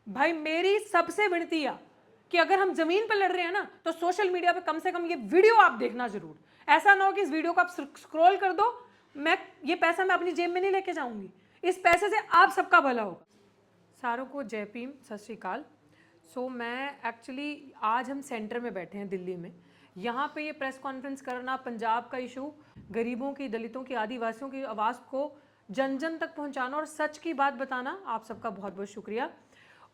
भाई मेरी सबसे विनती है कि अगर हम जमीन पर लड़ रहे हैं ना तो सोशल मीडिया पे कम से कम ये वीडियो आप देखना जरूर। ऐसा ना हो कि इस वीडियो को आप स्क्रॉल कर दो, ये पैसा मैं अपनी जेब में नहीं लेके जाऊंगी, इस पैसे से आप सबका भला होगा। सारों को जय भीम, सत श्री अकाल। मैं एक्चुअली आज हम सेंटर में बैठे हैं दिल्ली में। यहाँ पे ये प्रेस कॉन्फ्रेंस करना, पंजाब का इशू, गरीबों की, दलितों की, आदिवासियों की आवाज़ को जन जन तक पहुँचाना और सच की बात बताना, आप सबका बहुत बहुत शुक्रिया।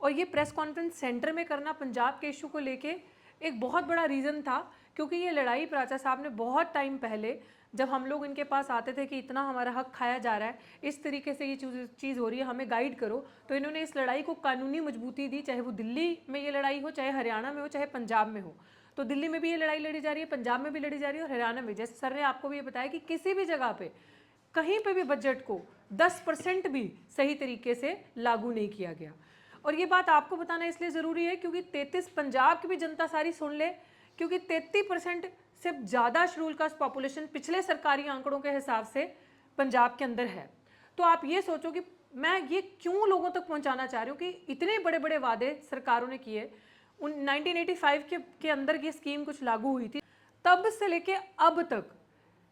और ये प्रेस कॉन्फ्रेंस सेंटर में करना पंजाब के इशू को लेके एक बहुत बड़ा रीज़न था, क्योंकि ये लड़ाई प्राचा साहब ने बहुत टाइम पहले, जब हम लोग इनके पास आते थे कि इतना हमारा हक खाया जा रहा है, इस तरीके से ये चीज़ हो रही है, हमें गाइड करो, तो इन्होंने इस लड़ाई को कानूनी मजबूती दी। चाहे वो दिल्ली में ये लड़ाई हो, चाहे हरियाणा में हो, चाहे पंजाब में हो। तो दिल्ली में भी ये लड़ाई लड़ी जा रही है, पंजाब में भी लड़ी जा रही है और हरियाणा में। जैसे सर ने आपको भी ये बताया कि किसी भी जगह पे कहीं पे भी बजट को 10% भी सही तरीके से लागू नहीं किया गया। और ये बात आपको बताना इसलिए ज़रूरी है क्योंकि 33 पंजाब की भी जनता सारी सुन ले, क्योंकि 33% से ज़्यादा शेड्यूल कास्ट पॉपुलेशन पिछले सरकारी आंकड़ों के हिसाब से पंजाब के अंदर है। तो आप ये सोचो कि मैं ये क्यों लोगों तक पहुंचाना चाह रही हूँ कि इतने बड़े बड़े वादे सरकारों ने किए। 1985 के अंदर ये स्कीम कुछ लागू हुई थी, तब से लेके अब तक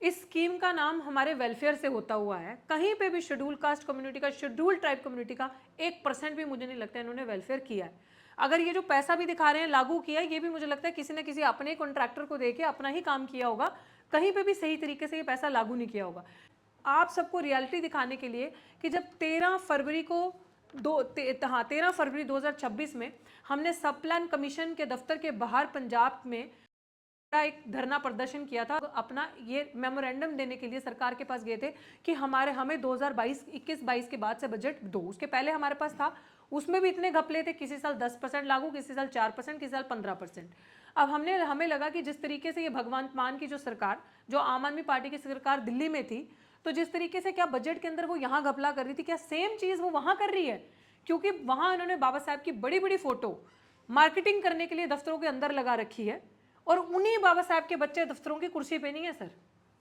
इस स्कीम का नाम हमारे वेलफेयर से होता हुआ है। कहीं पे भी शेड्यूल कास्ट कम्युनिटी का, शेड्यूल ट्राइब कम्युनिटी का 1% भी मुझे नहीं लगता इन्होंने वेलफेयर किया है। अगर ये जो पैसा भी दिखा रहे हैं लागू किया है, ये भी मुझे लगता है किसी न किसी अपने कॉन्ट्रैक्टर को देके अपना ही काम किया होगा, कहीं पे भी सही तरीके से ये पैसा लागू नहीं किया होगा। आप सबको रियलिटी दिखाने के लिए कि जब 13 फरवरी 2026 में हमने सब प्लान कमीशन के दफ्तर के बाहर पंजाब में एक धरना प्रदर्शन किया था, अपना ये मेमोरेंडम देने के लिए सरकार के पास गए थे कि हमें 2021-22 के बाद से बजट दो। उसके पहले हमारे पास था, उसमें भी इतने घपले थे, किसी साल 10% लागू, किसी साल 4%, किसी साल 15%। अब हमें लगा कि जिस तरीके से ये भगवंत मान की जो सरकार, जो आम आदमी पार्टी की सरकार दिल्ली में थी, तो जिस तरीके से क्या बजट के अंदर वो यहाँ घपला कर रही थी, क्या सेम चीज़ वो वहाँ कर रही है? क्योंकि वहाँ उन्होंने बाबा साहब की बड़ी बड़ी फोटो मार्केटिंग करने के लिए दफ्तरों के अंदर लगा रखी है, और उन्हीं बाबा साहब के बच्चे दफ्तरों की कुर्सी पे नहीं है सर।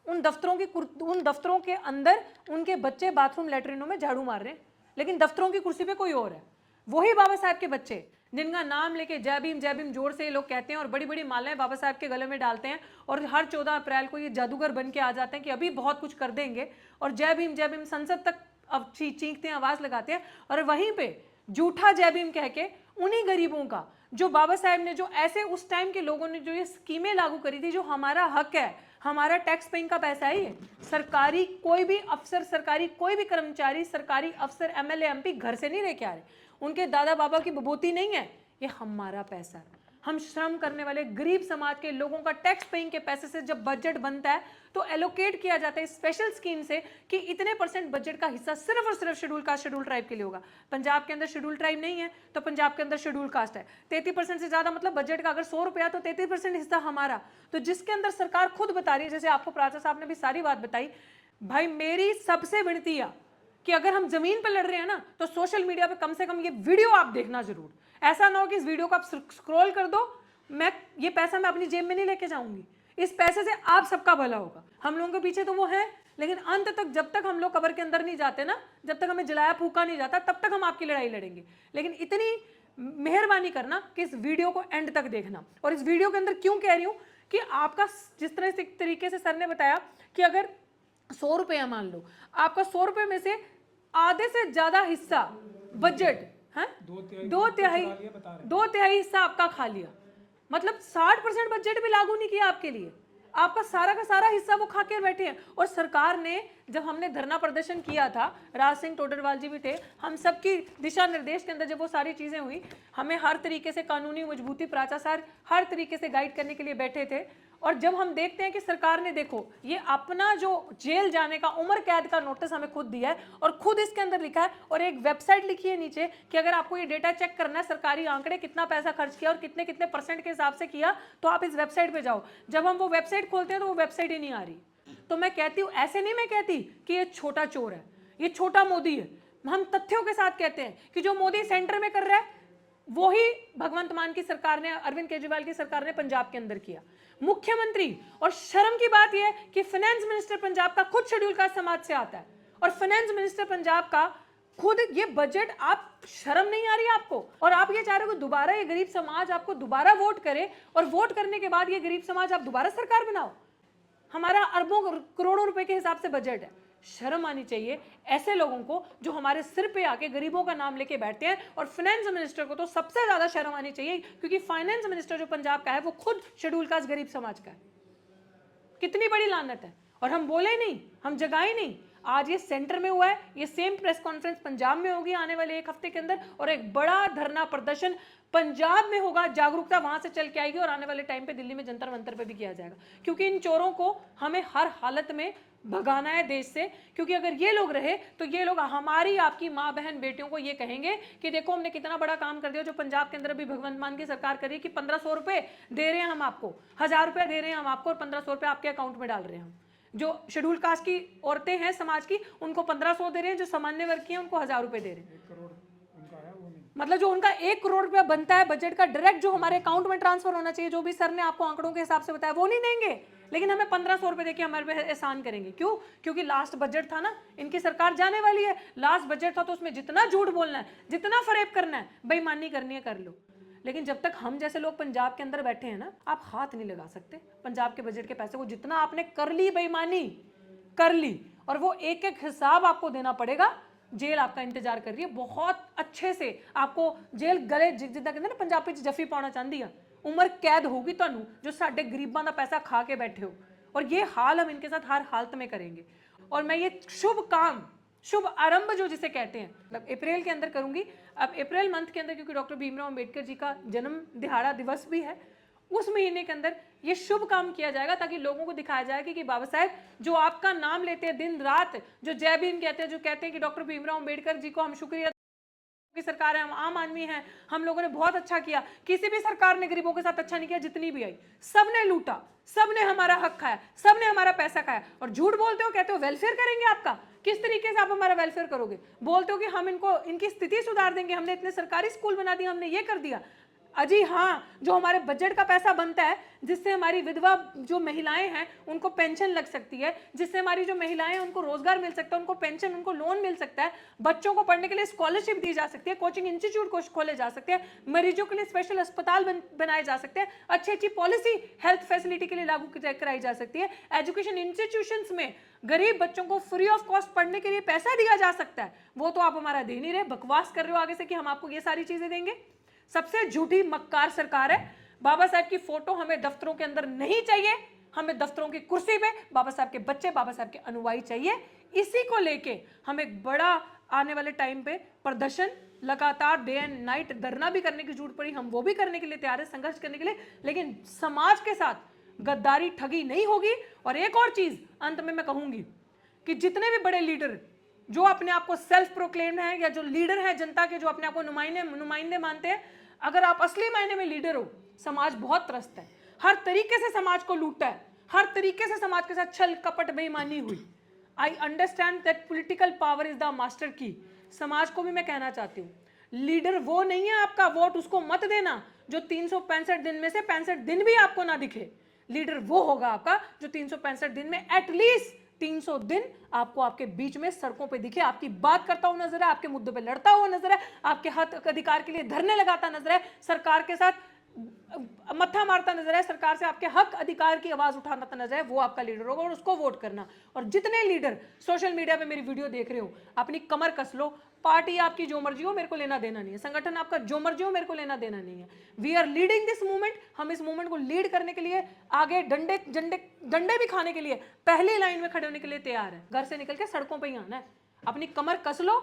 उन दफ्तरों के अंदर उनके बच्चे बाथरूम लैट्रिनों में झाड़ू मार रहे हैं, लेकिन दफ्तरों की कुर्सी पे कोई और है। वही बाबा साहब के बच्चे जिनका नाम लेके जय भीम जोर से ये लोग कहते हैं और बड़ी बड़ी मालाएं बाबा साहब के गले में डालते हैं, और हर 14 अप्रैल को ये जादूगर बन के आ जाते हैं कि अभी बहुत कुछ कर देंगे, और जय भीम संसद तक अब चीखते हैं, आवाज लगाते हैं। और वहीं पे झूठा जय भीम कह के उन्हीं गरीबों का, जो बाबा साहब ने, जो ऐसे उस टाइम के लोगों ने जो ये स्कीमें लागू करी थी, जो हमारा हक है, हमारा टैक्स पेइंग का पैसा है ये। सरकारी कोई भी अफसर, सरकारी कोई भी कर्मचारी, सरकारी अफसर, एमएलए एमपी घर से नहीं लेके आ रहे, उनके दादा बाबा की बबूती नहीं है, ये हमारा पैसा है। हम श्रम करने वाले गरीब समाज के लोगों का टैक्स पेइंग के पैसे से जब बजट बनता है तो एलोकेट किया जाता है स्पेशल स्कीम से कि इतने % बजट का हिस्सा सिर्फ और सिर्फ शेड्यूल कास्ट, शेड्यूल ट्राइब के लिए होगा। पंजाब के अंदर शेड्यूल ट्राइब नहीं है तो पंजाब के अंदर शेड्यूल कास्ट है। 33% से ज्यादा, मतलब बजट का अगर 100 रुपया तो 33% हिस्सा हमारा। तो जिसके अंदर सरकार खुद बता रही है, जैसे आपको प्राचा साहब ने भी सारी बात बताई, भाई मेरी सबसे विनती है कि अगर हम जमीन पर लड़ रहे हैं ना तो सोशल मीडिया पे कम से कम ये वीडियो आप देखना जरूर। ऐसा ना हो कि इस वीडियो को आप स्क्रॉल कर दो, ये पैसा मैं अपनी जेब में नहीं लेके जाऊंगी, इस पैसे से आप सबका भला होगा। हम लोगों के पीछे तो वो है, लेकिन अंत तक जब तक हम लोग कब्र के अंदर नहीं जाते ना, जब तक हमें जलाया फूका नहीं जाता, तब तक हम आपकी लड़ाई लड़ेंगे। लेकिन इतनी मेहरबानी करना कि इस वीडियो को एंड तक देखना। और इस वीडियो के अंदर क्यों कह रही हूं कि आपका, जिस तरह से तरीके से सर ने बताया कि अगर 100 रुपया मान लो, आपका 100 रुपये में से आधे से ज्यादा हिस्सा बजट है, दो तिहाई हिस्सा आपका खा लिया, मतलब 60% बजट भी लागू नहीं किया आपके लिए, आपका सारा का सारा हिस्सा वो खा के बैठे हैं। और सरकार ने, जब हमने धरना प्रदर्शन किया था, राज सिंह टोडरवाल जी भी थे, हम सबकी दिशा निर्देश के अंदर जब वो सारी चीजें हुई, हमें हर तरीके से कानूनी मजबूती, प्राचा सर हर तरीके से गाइड करने के लिए बैठे थे। और जब हम देखते हैं कि सरकार ने, देखो ये अपना जो जेल जाने का, उम्र कैद का नोटिस हमें खुद दिया है और खुद इसके अंदर लिखा है, और एक वेबसाइट लिखी है नीचे कि अगर आपको ये डेटा चेक करना है, सरकारी आंकड़े, कितना पैसा खर्च किया और कितने कितने % के हिसाब से किया, तो आप इस वेबसाइट पे जाओ। जब हम वो वेबसाइट खोलते हैं तो वो वेबसाइट ही नहीं आ रही। तो मैं कहती हूँ, ऐसे नहीं मैं कहती कि ये छोटा चोर है, ये छोटा मोदी है, हम तथ्यों के साथ कहते हैं कि जो मोदी सेंटर में कर रहा है वही भगवंत मान की सरकार ने, अरविंद केजरीवाल की सरकार ने पंजाब के अंदर किया। मुख्यमंत्री, और शर्म की बात यह है कि फाइनेंस मिनिस्टर पंजाब का खुद शेड्यूल कास्ट समाज से आता है, और फाइनेंस मिनिस्टर पंजाब का खुद ये बजट, आप शर्म नहीं आ रही है आपको? और आप ये चाह रहे हो कि दोबारा ये गरीब समाज आपको दोबारा वोट करे, और वोट करने के बाद ये गरीब समाज आप दोबारा सरकार बनाओ। हमारा अरबों करोड़ों रुपए के हिसाब से बजट है। शर्म आनी चाहिए ऐसे लोगों को जो हमारे सिर पे आके गरीबों का नाम लेके बैठते हैं। और फाइनेंस मिनिस्टर को तो सबसे ज्यादा शर्म आनी चाहिए, क्योंकि फाइनेंस मिनिस्टर जो पंजाब का है वो खुद शेड्यूल कास्ट गरीब समाज का है। कितनी बड़ी लानत है। और हम बोले नहीं, हम जगाए नहीं। आज ये सेंटर में हुआ है, ये सेम प्रेस कॉन्फ्रेंस पंजाब में होगी आने वाले 1 हफ्ते के अंदर, और एक बड़ा धरना प्रदर्शन पंजाब में होगा। जागरूकता वहां से चल के आएगी, और आने वाले टाइम पे दिल्ली में जंतर मंतर पे भी किया जाएगा, क्योंकि इन चोरों को हमें हर हालत में भगाना है देश से। क्योंकि अगर ये लोग रहे तो ये लोग हमारी, आपकी माँ बहन बेटियों को ये कहेंगे कि देखो हमने कितना बड़ा काम कर दिया। जो पंजाब के अंदर अभी भगवंत मान की सरकार कर रही है कि 1500 रुपए दे रहे हैं हम आपको, 1000 रुपए दे रहे हैं हम आपको, और 1500 रुपए आपके अकाउंट में डाल रहे हैं हम। जो शेड्यूल कास्ट की औरतें हैं समाज की, उनको 1500 दे रहे हैं, जो सामान्य वर्ग की हैं उनको 1000 रुपए दे रहे हैं। 1 करोड़ उनका है, वो नहीं। मतलब जो उनका 1 करोड़ रुपया बनता है बजट का, डायरेक्ट जो हमारे अकाउंट में ट्रांसफर होना चाहिए, जो भी सर ने आपको आंकड़ों के हिसाब से बताया, वो नहीं देंगे। लेकिन हमें 1500 रुपए देके हमारे पे एहसान करेंगे। क्यों? क्योंकि लास्ट बजट था ना, इनकी सरकार जाने वाली है, लास्ट बजट था, तो उसमें जितना झूठ बोलना है, जितना फरेब करना है, बेईमानी करनी है कर लो। लेकिन जब तक हम जैसे लोग पंजाब के अंदर बैठे हैं ना, आप हाथ नहीं लगा सकते पंजाब के बजट के पैसे को। जितना आपने कर ली बेईमानी, कर ली, और वो एक एक हिसाब आपको देना पड़ेगा। जेल आपका इंतजार कर रही है बहुत अच्छे से। आपको जेल गले जिद्दां कहंदे ना पंजाबी च जफी पाउणा चाहती है, उम्र कैद होगी तुहानू जो साडे गरीबां दा पैसा खा के बैठे हो। और ये हाल हम इनके साथ हर हालत में करेंगे। और मैं ये शुभ काम, शुभ आरंभ जो जिसे कहते हैं, मतलब अप्रैल के अंदर करूंगी। अब अप्रैल मंथ के अंदर क्योंकि डॉक्टर भीमराव अंबेडकर जी का जन्म दिहाड़ा दिवस भी है, उस महीने के अंदर ये शुभ काम किया जाएगा, ताकि लोगों को दिखाया जाएगा कि बाबा साहेब जो आपका नाम लेते हैं दिन रात, जो जय भीम कहते हैं, जो कहते हैं कि डॉक्टर भीमराव अंबेडकर जी को हम शुक्रिया की सरकार है, हम आम आदमी हैं, हम लोगों ने बहुत अच्छा किया। किसी भी सरकार ने गरीबों के साथ अच्छा नहीं किया, जितनी भी आई सबने लूटा, सबने हमारा हक खाया, सबने हमारा पैसा खाया। और झूठ बोलते हो, कहते हो वेलफेयर करेंगे आपका। किस तरीके से आप हमारा वेलफेयर करोगे? बोलते हो कि हम इनको, इनकी स्थिति सुधार देंगे, हमने इतने सरकारी स्कूल बना दिए, हमने ये कर दिया। अजी हाँ, जो हमारे बजट का पैसा बनता है, जिससे हमारी विधवा जो महिलाएं हैं उनको पेंशन लग सकती है, जिससे हमारी जो महिलाएं हैं उनको रोजगार मिल सकता है, उनको पेंशन, उनको लोन मिल सकता है, बच्चों को पढ़ने के लिए स्कॉलरशिप दी जा सकती है, कोचिंग इंस्टीट्यूट को खोले जा सकते हैं, मरीजों के लिए स्पेशल अस्पताल बनाए जा सकते हैं, अच्छी अच्छी पॉलिसी हेल्थ फैसिलिटी के लिए लागू कराई जा सकती है, एजुकेशन इंस्टीट्यूशंस में गरीब बच्चों को फ्री ऑफ कॉस्ट पढ़ने के लिए पैसा दिया जा सकता है। वो तो आप हमारा दे नहीं रहे, बकवास कर रहे हो आगे से कि हम आपको ये सारी चीजें देंगे। सबसे झूठी मक्कार सरकार है। बाबा साहब की फोटो हमें दफ्तरों के अंदर नहीं चाहिए, हमें दफ्तरों की कुर्सी पे बाबा साहब के बच्चे, बाबा साहब के अनुयायी चाहिए। इसी को लेके हम एक बड़ा आने वाले टाइम पे प्रदर्शन, लगातार डे एंड नाइट धरना भी करने की जरूरत पड़ी, हम वो भी करने के लिए तैयार है, संघर्ष करने के लिए। लेकिन समाज के साथ गद्दारी, ठगी नहीं होगी। और एक और चीज अंत में मैं कहूंगी कि जितने भी बड़े लीडर जो अपने आप को सेल्फ प्रोक्लेम्ड हैं, या जो लीडर हैं जनता के, जो अपने आप को नुमाइंदे मानते हैं, अगर आप असली मायने में लीडर हो, समाज बहुत त्रस्त है, हर तरीके से समाज को लूटता है, हर तरीके से समाज के साथ छल कपट बेईमानी हुई। I understand that political power is the master की। समाज को भी मैं कहना चाहती हूँ, लीडर वो नहीं है आपका, वोट उसको मत देना जो 365 दिन में से 65 दिन भी आपको ना दिखे। लीडर वो होगा आपका जो 365 दिन में एटलीस्ट 300 दिन आपको आपके बीच में सड़कों पे दिखे, आपकी बात करता हुआ नजर है, आपके मुद्दों पे लड़ता हुआ नजर है, आपके हक अधिकार के लिए धरने लगाता नजर है, सरकार के साथ मत्था मारता नजर है, सरकार से आपके हक अधिकार की आवाज उठाता नजर है, वो आपका लीडर होगा। और उसको वोट करना। और जितने लीडर सोशल मीडिया पे मेरी वीडियो देख रहे हो, अपनी कमर कस लो। पार्टी आपकी जो मर्जी हो, मेरे को लेना देना नहीं है, संगठन आपका जो मर्जी हो, मेरे को लेना देना नहीं है। We are leading this movement. हम इस मूवमेंट को लीड करने के लिए आगे डंडे भी खाने के लिए पहली लाइन में खड़े होने के लिए तैयार है। घर से निकल के सड़कों पर ही आना है, अपनी कमर कस लो।